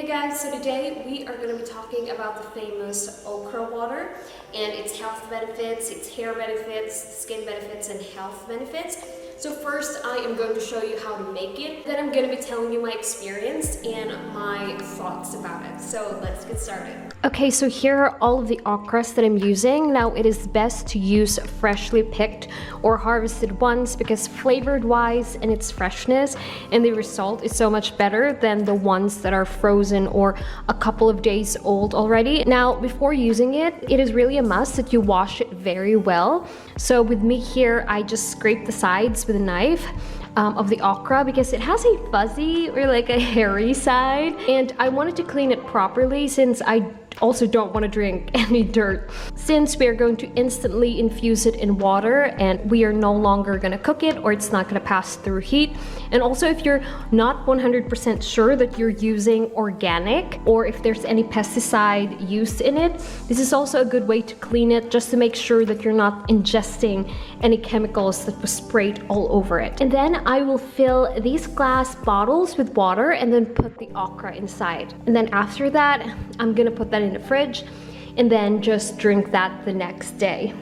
Hey guys, so today we are going to be talking about the famous okra water and its health benefits, its hair benefits, skin benefits, and health benefits. So first I am going to show you how to make it, then I'm going to be telling you my experience and my thoughts about it. So let's get started. Okay, so here are all of the okras that I'm using. Now it is best to use freshly picked or harvested ones because flavored wise and its freshness and the result is so much better than the ones that are frozen or a couple of days old already. Now before using it, it is really a must that you wash it very well. So with me here, I just scrape the sides with a knife of the okra because it has a fuzzy or like a hairy side, and I wanted to clean it properly since I also don't want to drink any dirt. Since we are going to instantly infuse it in water and we are no longer going to cook it or it's not going to pass through heat. And also if you're not 100% sure that you're using organic or if there's any pesticide used in it, this is also a good way to clean it just to make sure that you're not ingesting any chemicals that was sprayed all over it. And then I will fill these glass bottles with water and then put the okra inside. And then after that, I'm gonna put that in the fridge and then just drink that the next day.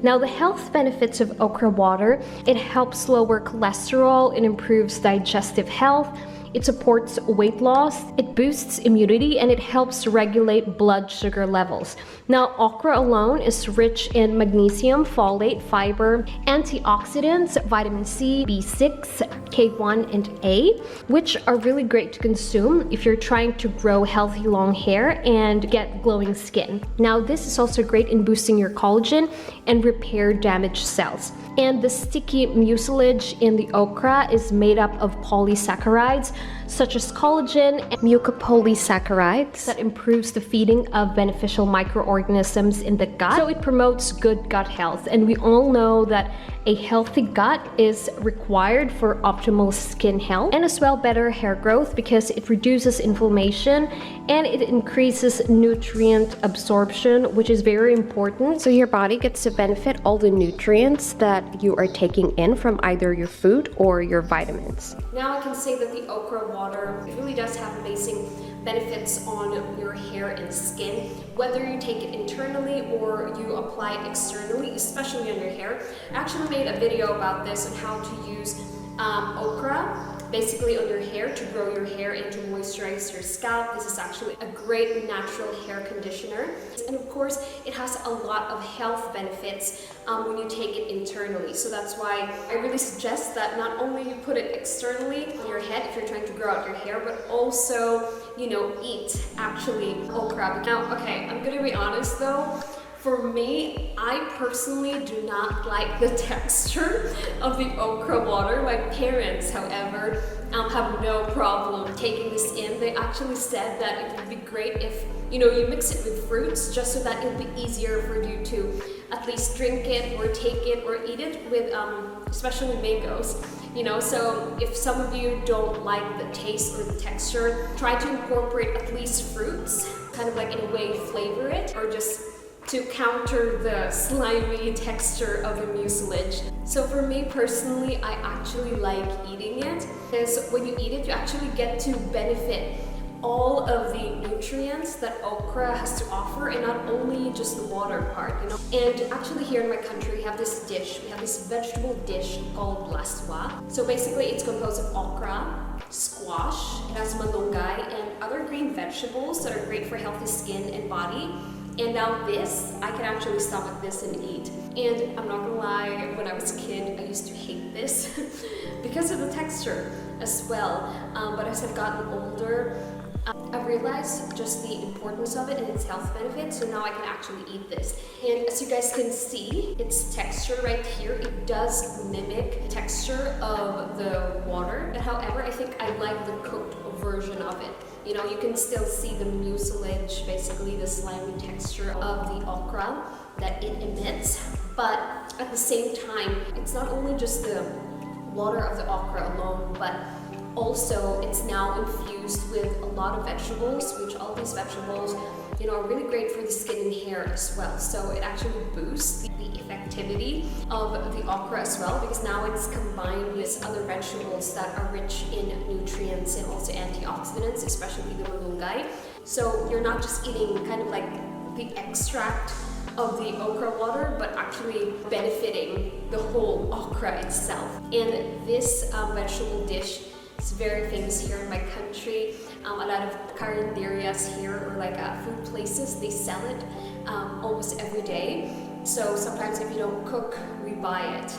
Now the health benefits of okra water, it helps lower cholesterol, it improves digestive health, it supports weight loss, it boosts immunity, and it helps regulate blood sugar levels. Now, okra alone is rich in magnesium, folate, fiber, antioxidants, vitamin C, B6, K1, and A, which are really great to consume if you're trying to grow healthy long hair and get glowing skin. Now, this is also great in boosting your collagen and repair damaged cells. And the sticky mucilage in the okra is made up of polysaccharides such as collagen and mucopolysaccharides that improves the feeding of beneficial microorganisms in the gut. So it promotes good gut health, and we all know that a healthy gut is required for optimal skin health and as well better hair growth because it reduces inflammation and it increases nutrient absorption, which is very important. So your body gets to benefit all the nutrients that you are taking in from either your food or your vitamins. Now I can say that the okra water, it really does have amazing benefits on your hair and skin, whether you take it internally or you apply it externally, especially on your hair. I actually made a video about this on how to use okra basically on your hair to grow your hair and to moisturize your scalp. This is actually a great natural hair conditioner, and of course it has a lot of health benefits when you take it internally. So that's why I really suggest that not only you put it externally on your head if you're trying to grow out your hair, but also, you know, eat actually okra. Now, okay, I'm gonna be honest though, for me, I personally do not like the texture of the okra water. My parents, however, have no problem taking this in. They actually said that it would be great if, you know, you mix it with fruits just so that it'll be easier for you to at least drink it or take it or eat it with, especially mangoes. You know, so if some of you don't like the taste or the texture, try to incorporate at least fruits, kind of like in a way flavor it, or just to counter the slimy texture of the mucilage. So for me personally, I actually like eating it because when you eat it, you actually get to benefit all of the nutrients that okra has to offer, and not only just the water part, you know. And actually here in my country, we have this dish, we have this vegetable dish called laswa. So basically it's composed of okra, squash, it has malunggay, and other green vegetables that are great for healthy skin and body. And now this, I can actually stomach this and eat. And I'm not gonna lie, when I was a kid, I used to hate this because of the texture as well. But as I've gotten older, I've realized just the importance of it and its health benefits, so now I can actually eat this. And as you guys can see, its texture right here, it does mimic the texture of the water. But however, I think I like the cooked version of it. You know, you can still see the mucilage, basically the slimy texture of the okra that it emits. But at the same time, it's not only just the water of the okra alone, but Also, it's now infused with a lot of vegetables, which all these vegetables, you know, are really great for the skin and hair as well. So it actually boosts the effectivity of the okra as well, because now it's combined with other vegetables that are rich in nutrients and also antioxidants, especially the malunggay. So you're not just eating kind of like the extract of the okra water, but actually benefiting the whole okra itself. And this vegetable dish is very famous here in my country. A lot of carinderias here, or like food places, they sell it almost every day. So sometimes if you don't cook, we buy it.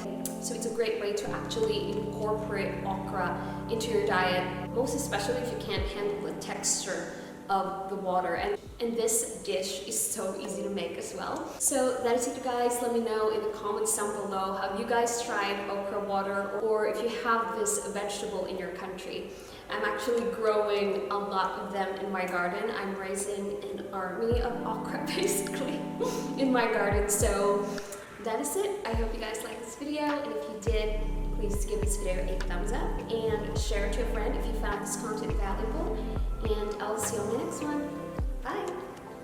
So it's a great way to actually incorporate okra into your diet, most especially if you can't handle the texture of the water. And this dish is so easy to make as well. So that is it, guys. Let me know in the comments down below, have you guys tried okra water, or if you have this vegetable in your country. I'm actually growing a lot of them in my garden. I'm raising an army of okra basically in my garden. So that is it. I hope you guys liked this video, and if you did, please give this video a thumbs up and share it to a friend if you found this content valuable. And I'll see you on the next one.